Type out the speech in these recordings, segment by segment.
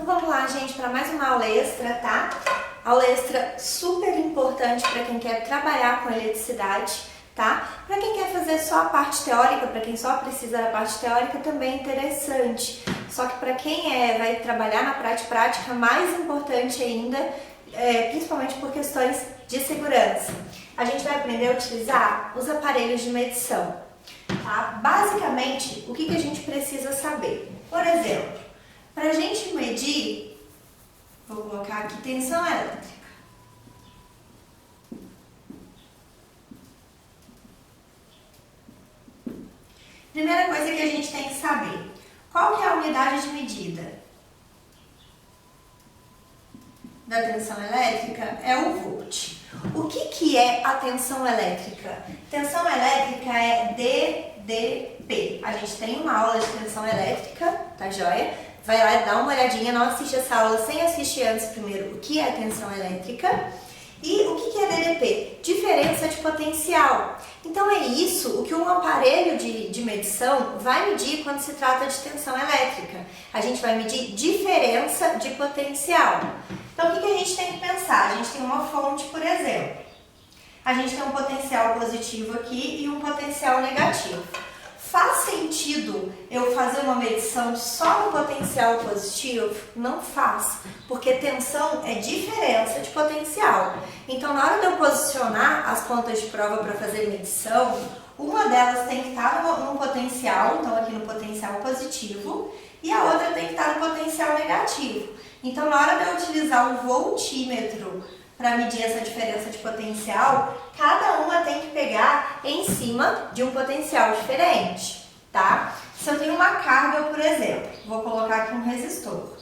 Então vamos lá, gente, para mais uma aula extra, tá? Aula extra super importante para quem quer trabalhar com eletricidade, tá? Para quem quer fazer só a parte teórica, para quem só precisa da parte teórica, também é interessante. Só que para quem vai trabalhar na prática, mais importante ainda, principalmente por questões de segurança. A gente vai aprender a utilizar os aparelhos de medição, tá? Basicamente, o que a gente precisa saber? Por exemplo, para a gente medir, vou colocar aqui tensão elétrica. Primeira coisa que a gente tem que saber, qual que é a unidade de medida da tensão elétrica? É o volt. O que é a tensão elétrica? Tensão elétrica é DDP. A gente tem uma aula de tensão elétrica, tá joia? Vai lá e dá uma olhadinha, não assiste essa aula sem assistir antes primeiro o que é tensão elétrica. E o que é DDP? Diferença de potencial. Então é isso o que um aparelho de medição vai medir quando se trata de tensão elétrica. A gente vai medir diferença de potencial. Então o que a gente tem que pensar? A gente tem uma fonte, por exemplo. A gente tem um potencial positivo aqui e um potencial negativo. Faz sentido eu fazer uma medição só no potencial positivo? Não faz, porque tensão é diferença de potencial. Então, na hora de eu posicionar as pontas de prova para fazer medição, uma delas tem que estar no potencial, então aqui no potencial positivo, e a outra tem que estar no potencial negativo. Então, na hora de eu utilizar o voltímetro para medir essa diferença de potencial, cada uma tem que pegar em cima de um potencial diferente, tá? Se eu tenho uma carga, por exemplo, vou colocar aqui um resistor.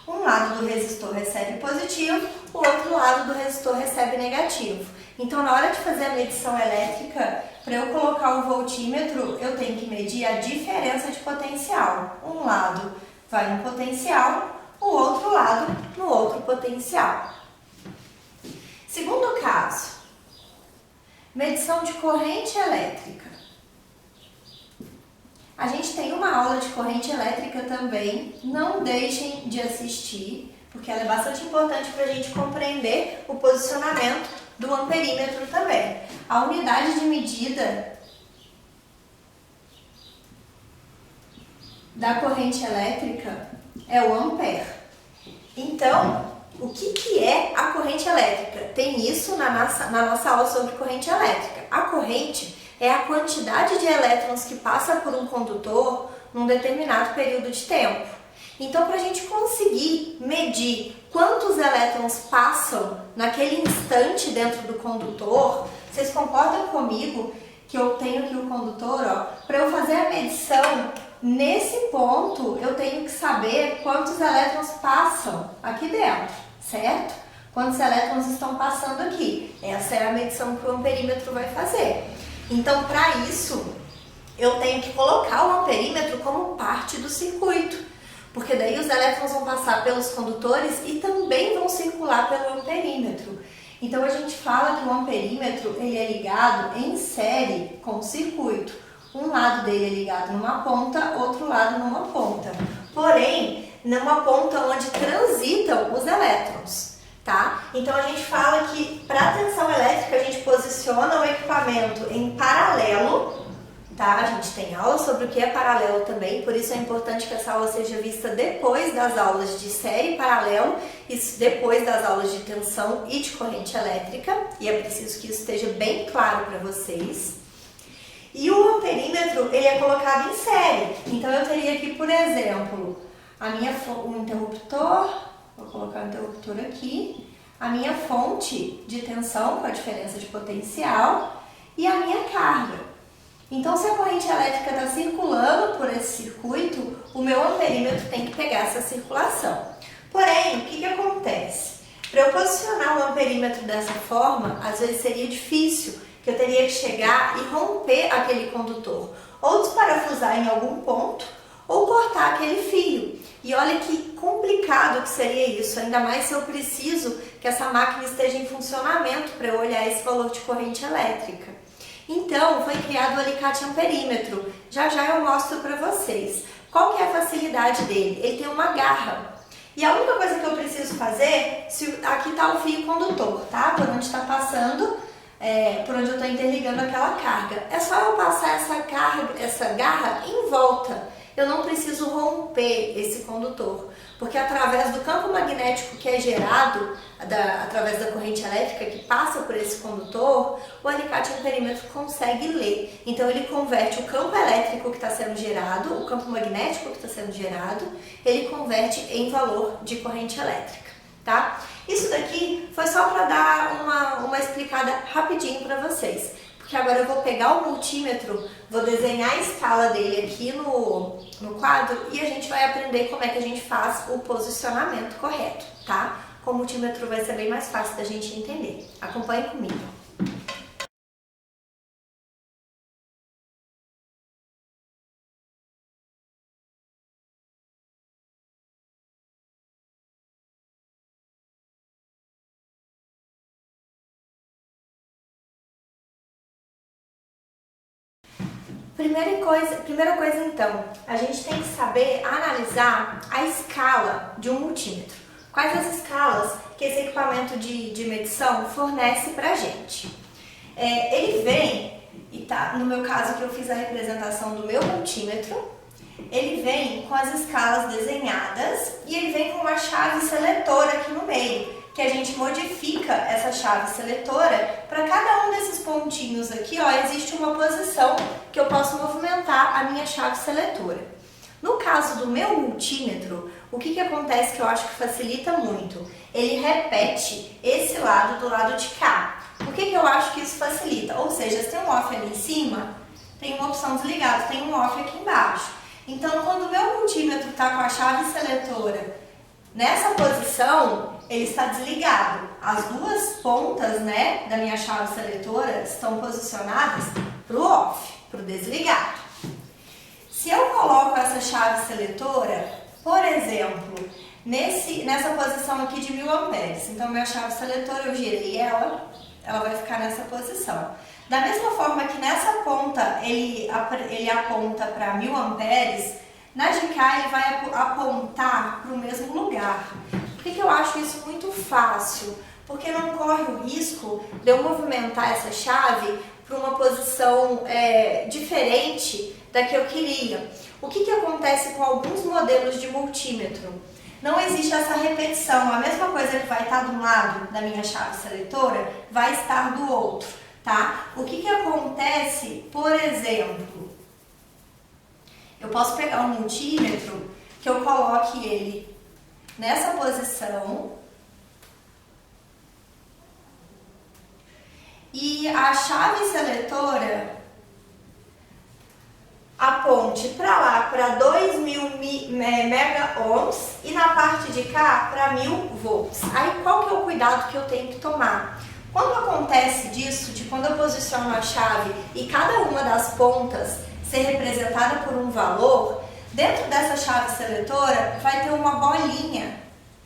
Um lado do resistor recebe positivo, o outro lado do resistor recebe negativo. Então, na hora de fazer a medição elétrica, para eu colocar o voltímetro, eu tenho que medir a diferença de potencial. Um lado vai no potencial, o outro lado no outro potencial. Segundo caso, medição de corrente elétrica. A gente tem uma aula de corrente elétrica também, não deixem de assistir, porque ela é bastante importante para a gente compreender o posicionamento do amperímetro também. A unidade de medida da corrente elétrica é o ampere. Então, o que é a corrente elétrica? Tem isso na nossa aula sobre corrente elétrica. A corrente é a quantidade de elétrons que passa por um condutor num determinado período de tempo. Então, para a gente conseguir medir quantos elétrons passam naquele instante dentro do condutor, vocês concordam comigo que eu tenho aqui o condutor, para eu fazer a medição, nesse ponto eu tenho que saber quantos elétrons passam aqui dentro, certo? Quantos elétrons estão passando aqui. Essa é a medição que o amperímetro vai fazer. Então, para isso, eu tenho que colocar o amperímetro como parte do circuito, porque daí os elétrons vão passar pelos condutores e também vão circular pelo amperímetro. Então, a gente fala que o amperímetro ele é ligado em série com o circuito. Um lado dele é ligado numa ponta, outro lado numa ponta. Porém, numa ponta onde transitam os elétrons, tá? Então, a gente fala que para a tensão elétrica, a gente posiciona o equipamento em paralelo, tá? A gente tem aula sobre o que é paralelo também, por isso é importante que essa aula seja vista depois das aulas de série paralelo e depois das aulas de tensão e de corrente elétrica, e é preciso que isso esteja bem claro para vocês. E o amperímetro, ele é colocado em série. Então, eu teria aqui, por exemplo, um interruptor, vou colocar o interruptor aqui, a minha fonte de tensão com a diferença de potencial e a minha carga. Então, se a corrente elétrica está circulando por esse circuito, o meu amperímetro tem que pegar essa circulação. Porém, o que acontece? Para eu posicionar o amperímetro dessa forma, às vezes seria difícil, que eu teria que chegar e romper aquele condutor, ou desparafusar em algum ponto, ou cortar aquele fio. E olha que complicado que seria isso, ainda mais se eu preciso que essa máquina esteja em funcionamento para eu olhar esse valor de corrente elétrica. Então, foi criado o alicate amperímetro. Já já eu mostro para vocês. Qual que é a facilidade dele? Ele tem uma garra. E a única coisa que eu preciso fazer, aqui está o fio condutor, tá? Por onde está passando, por onde eu estou interligando aquela carga. É só eu passar essa garra em volta. Eu não preciso romper esse condutor, porque através do campo magnético que é gerado, através da corrente elétrica que passa por esse condutor, o alicate amperímetro consegue ler. Então ele converte o campo elétrico que está sendo gerado, o campo magnético que está sendo gerado, ele converte em valor de corrente elétrica, tá? Isso daqui foi só para dar uma explicada rapidinho para vocês. Porque agora eu vou pegar o multímetro, vou desenhar a escala dele aqui no quadro e a gente vai aprender como é que a gente faz o posicionamento correto, tá? Com o multímetro vai ser bem mais fácil da gente entender. Acompanhe comigo. Primeira coisa então, a gente tem que saber analisar a escala de um multímetro. Quais as escalas que esse equipamento de medição fornece pra gente? Ele vem, e tá, no meu caso que eu fiz a representação do meu multímetro, ele vem com as escalas desenhadas e ele vem com uma chave seletora aqui no meio, que a gente modifica essa chave seletora. Para cada um desses pontinhos aqui, ó, existe uma posição que eu posso movimentar a minha chave seletora. No caso do meu multímetro, o que acontece que eu acho que facilita muito? Ele repete esse lado do lado de cá. Por que eu acho que isso facilita? Ou seja, se tem um off ali em cima, tem uma opção desligada, tem um off aqui embaixo. Então, quando o meu multímetro está com a chave seletora nessa posição, ele está desligado. As duas pontas, né, da minha chave seletora estão posicionadas para o off, para o desligado. Se eu coloco essa chave seletora, por exemplo, nessa posição aqui de 1000 amperes, então minha chave seletora eu girei ela vai ficar nessa posição. Da mesma forma que nessa ponta ele aponta para 1000 amperes, na de cá ele vai apontar para o mesmo lugar. Por que eu acho isso muito fácil? Porque não corre o risco de eu movimentar essa chave para uma posição diferente da que eu queria. O que acontece com alguns modelos de multímetro? Não existe essa repetição. A mesma coisa que vai estar de um lado da minha chave seletora vai estar do outro, tá? O que acontece, por exemplo, eu posso pegar um multímetro que eu coloque ele nessa posição e a chave seletora aponte para lá para 2000 mega ohms e na parte de cá para 1000 volts. Aí qual que é o cuidado que eu tenho que tomar? Quando acontece disso, de quando eu posiciono a chave e cada uma das pontas ser representada por um valor, dentro dessa chave seletora vai ter uma bolinha,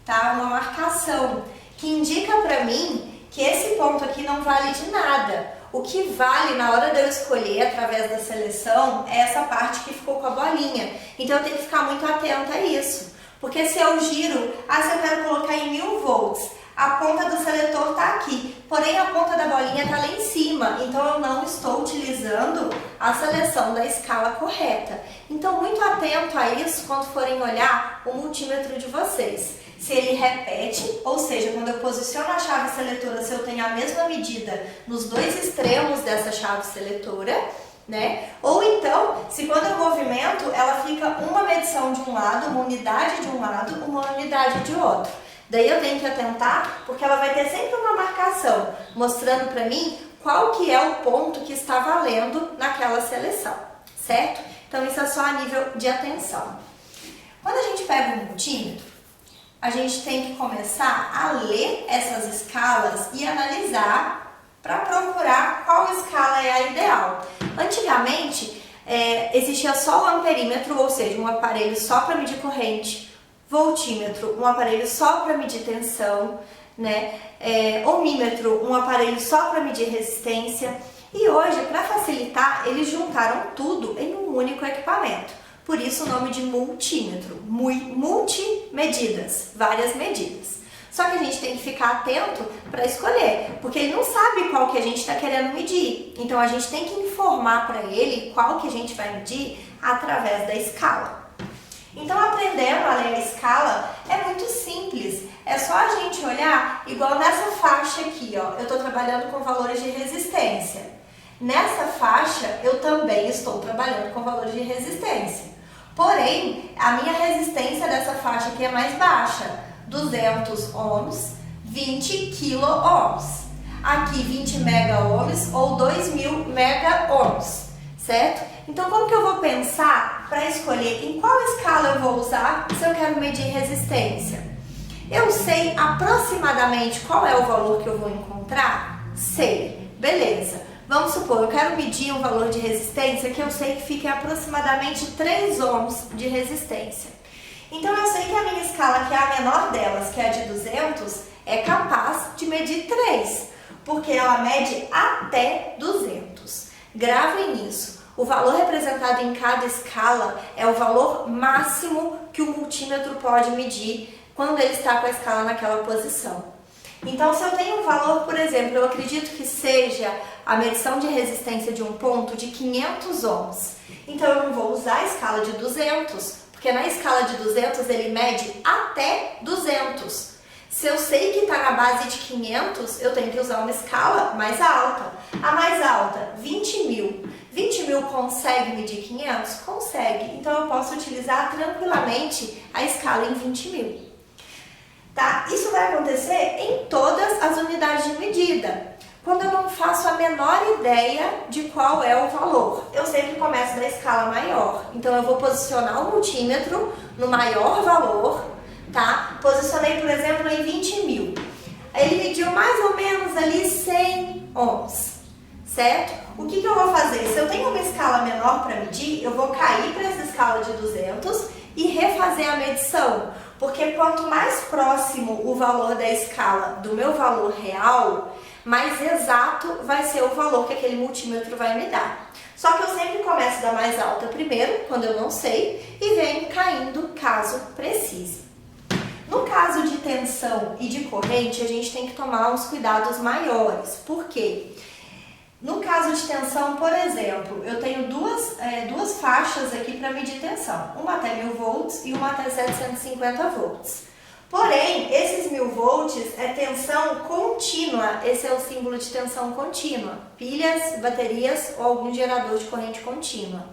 tá? Uma marcação que indica para mim que esse ponto aqui não vale de nada. O que vale na hora de eu escolher através da seleção é essa parte que ficou com a bolinha. Então eu tenho que ficar muito atenta a isso. Porque se eu giro, se eu quero colocar em 1000 volts, a ponta do seletor está aqui, porém a ponta da bolinha está lá em cima, então eu não estou utilizando a seleção da escala correta. Então muito atento a isso quando forem olhar o multímetro de vocês. Se ele repete, ou seja, quando eu posiciono a chave seletora, se eu tenho a mesma medida nos dois extremos dessa chave seletora, né? Ou então, se quando eu movimento, ela fica uma medição de um lado, uma unidade de um lado, uma unidade de outro. Daí eu tenho que atentar, porque ela vai ter sempre uma marcação, mostrando para mim qual que é o ponto que está valendo naquela seleção, certo? Então isso é só a nível de atenção. Quando a gente pega um multímetro, a gente tem que começar a ler essas escalas e analisar para procurar qual escala é a ideal. Antigamente, existia só o amperímetro, ou seja, um aparelho só para medir corrente, voltímetro, um aparelho só para medir tensão, né? Ohmímetro, um aparelho só para medir resistência. E hoje, para facilitar, eles juntaram tudo em um único equipamento. Por isso o nome de multímetro, multimedidas, várias medidas. Só que a gente tem que ficar atento para escolher, porque ele não sabe qual que a gente está querendo medir. Então a gente tem que informar para ele qual que a gente vai medir através da escala. Então aprendendo a ler a escala é muito simples. É só a gente olhar, igual nessa faixa aqui, ó. Eu estou trabalhando com valores de resistência. Nessa faixa eu também estou trabalhando com valores de resistência. Porém, a minha resistência dessa faixa aqui é mais baixa. 200 ohms, 20 kilo-ohms. Aqui 20 mega-ohms ou 2000 mega-ohms, certo? Então como que eu vou pensar para escolher em qual escala eu vou usar se eu quero medir resistência? Eu sei aproximadamente qual é o valor que eu vou encontrar? Sei, beleza. Vamos supor, eu quero medir um valor de resistência que eu sei que fica em aproximadamente 3 ohms de resistência. Então eu sei que a minha escala, que é a menor delas, que é a de 200, é capaz de medir 3, porque ela mede até 200. Gravem nisso. O valor representado em cada escala é o valor máximo que o multímetro pode medir quando ele está com a escala naquela posição. Então, se eu tenho um valor, por exemplo, eu acredito que seja a medição de resistência de um ponto de 500 ohms. Então, eu não vou usar a escala de 200, porque na escala de 200 ele mede até 200. Se eu sei que está na base de 500, eu tenho que usar uma escala mais alta. A mais alta, 20 mil. 20 mil consegue medir 500? Consegue. Então eu posso utilizar tranquilamente a escala em 20 mil. Tá? Isso vai acontecer em todas as unidades de medida. Quando eu não faço a menor ideia de qual é o valor, eu sempre começo da escala maior. Então eu vou posicionar o multímetro no maior valor, tá? Posicionei, por exemplo, em 20 mil. Ele mediu mais ou menos ali 100 ohms, certo? O que eu vou fazer? Se eu tenho uma escala menor para medir, eu vou cair para essa escala de 200 e refazer a medição. Porque quanto mais próximo o valor da escala do meu valor real, mais exato vai ser o valor que aquele multímetro vai me dar. Só que eu sempre começo da mais alta primeiro, quando eu não sei, e venho caindo caso precise. No caso de tensão e de corrente, a gente tem que tomar uns cuidados maiores. Por quê? No caso de tensão, por exemplo, eu tenho duas faixas aqui para medir tensão. Uma até 1000 volts e uma até 750 volts. Porém, esses 1000 volts é tensão contínua. Esse é o símbolo de tensão contínua. Pilhas, baterias ou algum gerador de corrente contínua.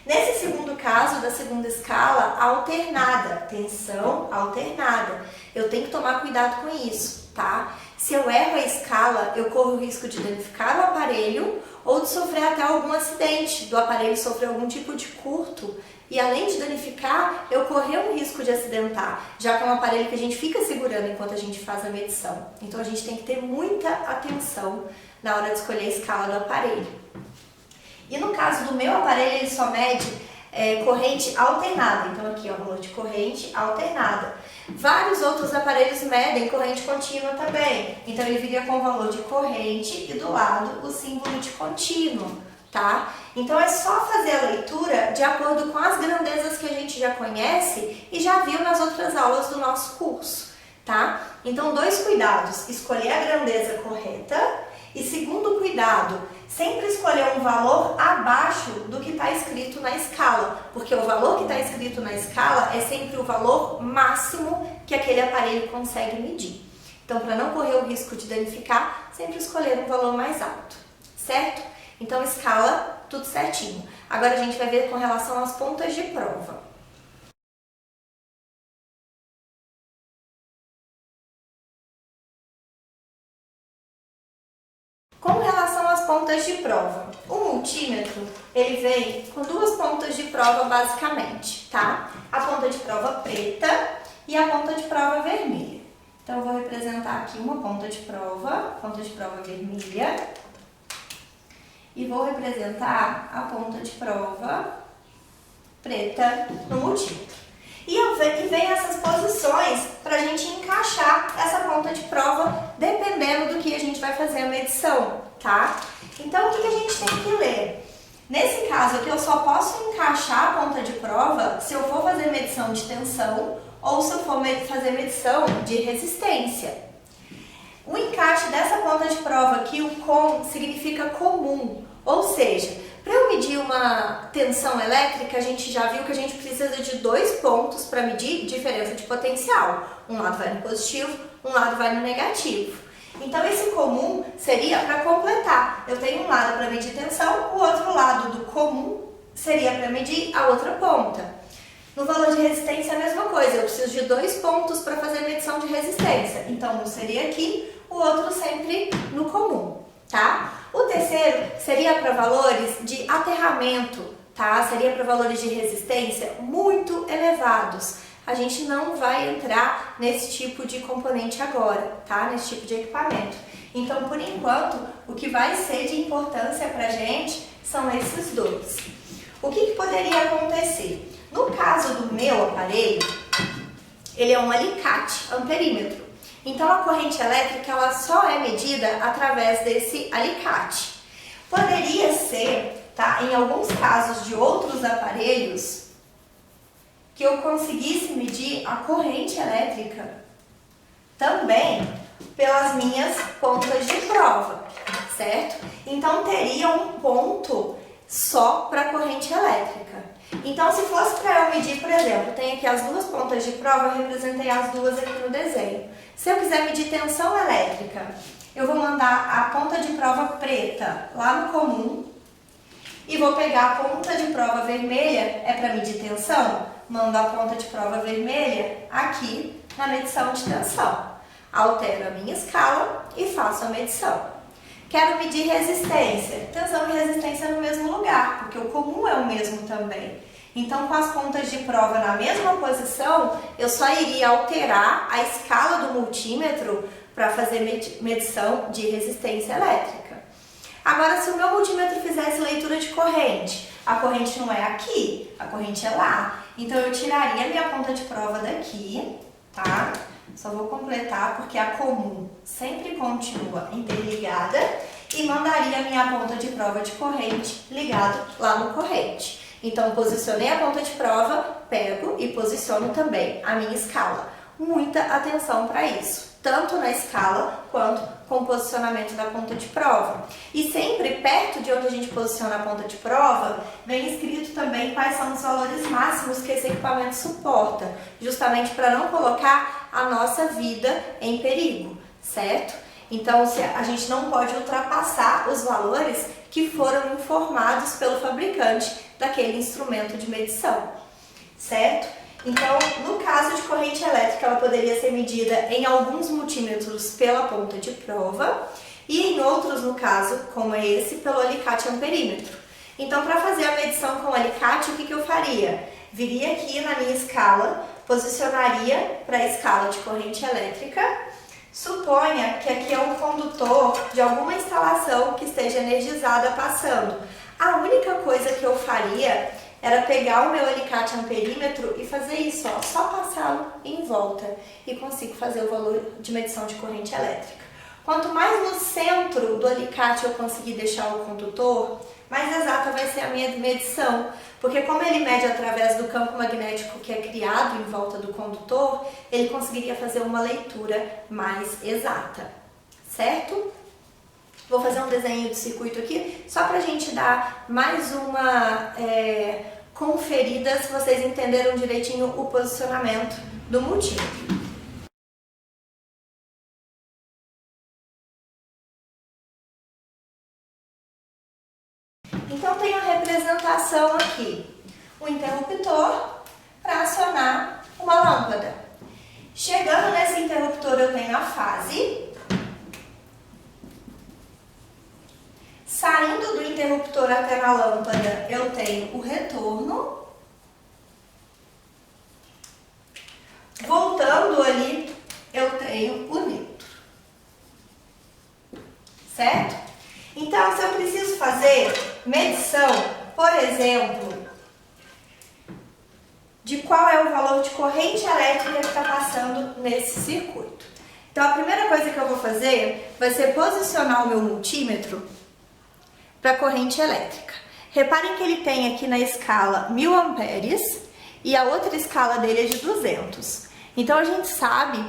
Nesse segundo caso, da segunda escala, alternada. Tensão alternada. Eu tenho que tomar cuidado com isso, tá? Se eu erro a escala, eu corro o risco de danificar o aparelho ou de sofrer até algum acidente, do aparelho sofrer algum tipo de curto. E além de danificar, eu correr um risco de acidentar, já que é um aparelho que a gente fica segurando enquanto a gente faz a medição. Então a gente tem que ter muita atenção na hora de escolher a escala do aparelho. E no caso do meu aparelho, ele só mede corrente alternada. Então aqui, ó, valor de corrente alternada. Vários outros aparelhos medem corrente contínua também. Então ele viria com o valor de corrente e do lado o símbolo de contínuo, tá? Então é só fazer a leitura de acordo com as grandezas que a gente já conhece e já viu nas outras aulas do nosso curso, tá? Então 2 cuidados: escolher a grandeza correta e segundo cuidado, sempre escolher um valor abaixo do que está escrito na escala, porque o valor que está escrito na escala é sempre o valor máximo que aquele aparelho consegue medir. Então, para não correr o risco de danificar, sempre escolher um valor mais alto, certo? Então, escala, tudo certinho. Agora a gente vai ver com relação às pontas de prova. Com relação às pontas de prova, o multímetro, ele vem com 2 pontas de prova basicamente, tá? A ponta de prova preta e a ponta de prova vermelha. Então eu vou representar aqui uma ponta de prova vermelha, e vou representar a ponta de prova preta no multímetro. E vem essas posições para a gente encaixar essa ponta de prova dependendo do que a gente vai fazer a medição, tá? Então, o que a gente tem que ler? Nesse caso aqui, eu só posso encaixar a ponta de prova se eu for fazer medição de tensão ou se eu for fazer medição de resistência. O encaixe dessa ponta de prova aqui, o com, significa comum, ou seja, para eu medir uma tensão elétrica, a gente já viu que a gente precisa de 2 pontos para medir diferença de potencial. Um lado vai no positivo, um lado vai no negativo. Então esse comum seria para completar. Eu tenho um lado para medir tensão, o outro lado do comum seria para medir a outra ponta. No valor de resistência é a mesma coisa, eu preciso de 2 pontos para fazer medição de resistência. Então um seria aqui, o outro sempre no comum, tá? O terceiro seria para valores de aterramento, tá? Seria para valores de resistência muito elevados. A gente não vai entrar nesse tipo de componente agora, tá? Nesse tipo de equipamento. Então, por enquanto, o que vai ser de importância pra gente são esses 2. O que poderia acontecer? No caso do meu aparelho, ele é um alicate amperímetro. Então, a corrente elétrica ela só é medida através desse alicate. Poderia ser, tá? Em alguns casos de outros aparelhos, que eu conseguisse medir a corrente elétrica também pelas minhas pontas de prova, certo? Então teria um ponto só para a corrente elétrica. Então se fosse para eu medir, por exemplo, tem aqui as 2 pontas de prova, eu representei as 2 aqui no desenho. Se eu quiser medir tensão elétrica, eu vou mandar a ponta de prova preta lá no comum e vou pegar a ponta de prova vermelha, é para medir tensão? Mando a ponta de prova vermelha aqui na medição de tensão. Altero a minha escala e faço a medição. Quero medir resistência. Tensão e resistência no mesmo lugar, porque o comum é o mesmo também. Então, com as pontas de prova na mesma posição, eu só iria alterar a escala do multímetro para fazer medição de resistência elétrica. Agora, se o meu multímetro fizesse leitura de corrente, a corrente não é aqui, a corrente é lá. Então, eu tiraria a minha ponta de prova daqui, tá? Só vou completar porque a comum sempre continua interligada e mandaria a minha ponta de prova de corrente ligado lá no corrente. Então, posicionei a ponta de prova, pego e posiciono também a minha escala. Muita atenção para isso, tanto na escala quanto com o posicionamento da ponta de prova. E sempre perto de onde a gente posiciona a ponta de prova, vem escrito também quais são os valores máximos que esse equipamento suporta, justamente para não colocar a nossa vida em perigo, certo? Então, a gente não pode ultrapassar os valores que foram informados pelo fabricante daquele instrumento de medição, certo? Então, no caso de corrente elétrica, ela poderia ser medida em alguns multímetros pela ponta de prova e em outros, no caso, como é esse, pelo alicate amperímetro. Então, para fazer a medição com o alicate, o que eu faria? Viria aqui na minha escala, posicionaria para a escala de corrente elétrica. Suponha que aqui é um condutor de alguma instalação que esteja energizada passando. A única coisa que eu faria era pegar o meu alicate amperímetro e fazer isso, ó, só passá-lo em volta e consigo fazer o valor de medição de corrente elétrica. Quanto mais no centro do alicate eu conseguir deixar o condutor, mais exata vai ser a minha medição, porque como ele mede através do campo magnético que é criado em volta do condutor, ele conseguiria fazer uma leitura mais exata, certo? Vou fazer um desenho de circuito aqui, só para a gente dar mais uma conferida, se vocês entenderam direitinho o posicionamento do multímetro. Então, tem a representação aqui, o interruptor para acionar uma lâmpada. Chegando nesse interruptor, eu tenho a fase. Saindo do interruptor até na lâmpada, eu tenho o retorno. Voltando ali, eu tenho o neutro. Certo? Então, se eu preciso fazer medição, por exemplo, de qual é o valor de corrente elétrica que está passando nesse circuito. Então, a primeira coisa que eu vou fazer vai ser posicionar o meu multímetro para a corrente elétrica. Reparem que ele tem aqui na escala 1000 amperes e a outra escala dele é de 200. Então a gente sabe,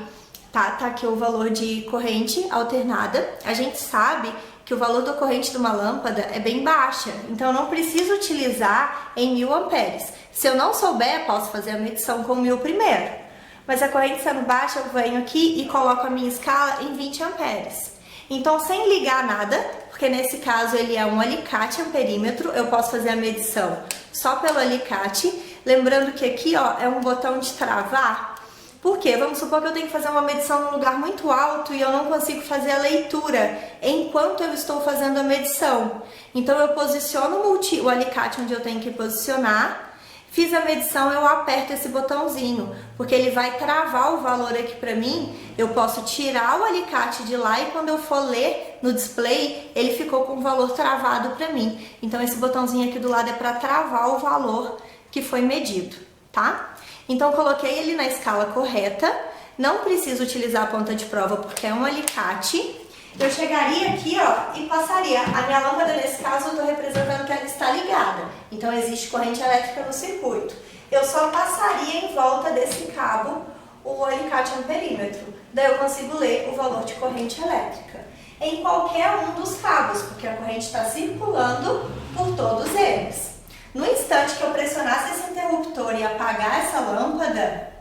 tá aqui o valor de corrente alternada, a gente sabe que o valor da corrente de uma lâmpada é bem baixa, então eu não preciso utilizar em 1000 amperes. Se eu não souber, posso fazer a medição com 1000 primeiro. Mas a corrente sendo baixa, eu venho aqui e coloco a minha escala em 20 amperes. Então, sem ligar nada, porque nesse caso ele é um alicate amperímetro, eu posso fazer a medição só pelo alicate. Lembrando que aqui, ó, é um botão de travar. Por quê? Vamos supor que eu tenho que fazer uma medição num lugar muito alto e eu não consigo fazer a leitura enquanto eu estou fazendo a medição. Então, eu posiciono o alicate onde eu tenho que posicionar. Fiz a medição, eu aperto esse botãozinho, porque ele vai travar o valor aqui para mim. Eu posso tirar o alicate de lá e quando eu for ler no display, ele ficou com o valor travado para mim. Então esse botãozinho aqui do lado é para travar o valor que foi medido, tá? Então coloquei ele na escala correta, não preciso utilizar a ponta de prova porque é um alicate. Eu chegaria aqui, ó, e passaria. A minha lâmpada, nesse caso, eu estou representando que ela está ligada. Então, existe corrente elétrica no circuito. Eu só passaria em volta desse cabo o alicate amperímetro. Daí eu consigo ler o valor de corrente elétrica. Em qualquer um dos cabos, porque a corrente está circulando por todos eles. No instante que eu pressionasse esse interruptor e apagar essa lâmpada,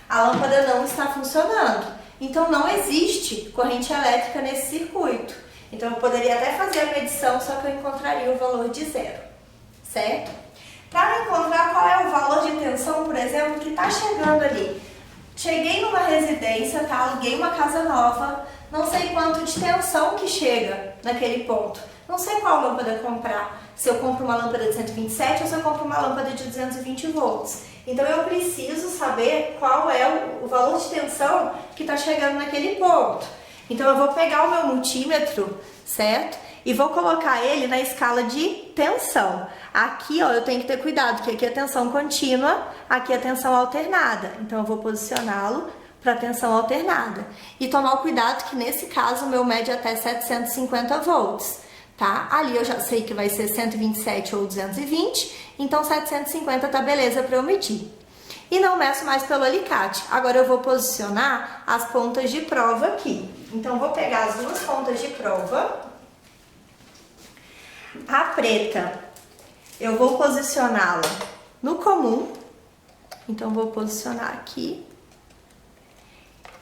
a lâmpada não está funcionando. Então, não existe corrente elétrica nesse circuito. Então, eu poderia até fazer a medição, só que eu encontraria o valor de zero, certo? Para encontrar qual é o valor de tensão, por exemplo, que está chegando ali. Cheguei numa residência, tá? Aluguei uma casa nova, não sei quanto de tensão que chega naquele ponto. Não sei qual lâmpada comprar. Se eu compro uma lâmpada de 127 ou se eu compro uma lâmpada de 220 volts. Então, eu preciso saber qual é o valor de tensão que está chegando naquele ponto. Então, eu vou pegar o meu multímetro, certo? E vou colocar ele na escala de tensão. Aqui, ó, eu tenho que ter cuidado, que aqui é tensão contínua, aqui é tensão alternada. Então, eu vou posicioná-lo para tensão alternada. E tomar o cuidado que, nesse caso, o meu mede até 750 volts. Tá? Ali eu já sei que vai ser 127 ou 220, então 750 tá beleza para eu medir. E não meço mais pelo alicate. Agora eu vou posicionar as pontas de prova aqui. Então vou pegar as duas pontas de prova. A preta, eu vou posicioná-la no comum. Então vou posicionar aqui.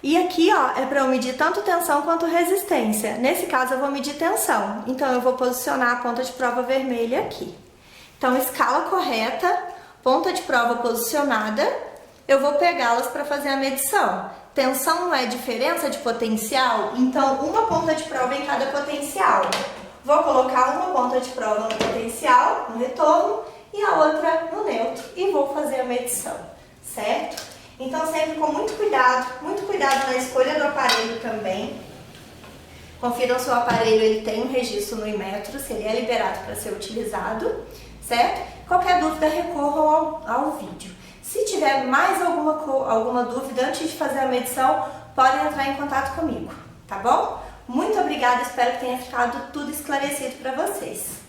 E aqui, ó, é para eu medir tanto tensão quanto resistência. Nesse caso, eu vou medir tensão. Então, eu vou posicionar a ponta de prova vermelha aqui. Então, escala correta, ponta de prova posicionada, eu vou pegá-las para fazer a medição. Tensão não é diferença de potencial, então, uma ponta de prova em cada potencial. Vou colocar uma ponta de prova no potencial, no retorno, e a outra no neutro, e vou fazer a medição, certo? Então, sempre com muito cuidado na escolha do aparelho também. Confiram se o aparelho ele tem um registro no Inmetro, se ele é liberado para ser utilizado, certo? Qualquer dúvida, recorram ao vídeo. Se tiver mais alguma dúvida antes de fazer a medição, podem entrar em contato comigo, tá bom? Muito obrigada, espero que tenha ficado tudo esclarecido para vocês.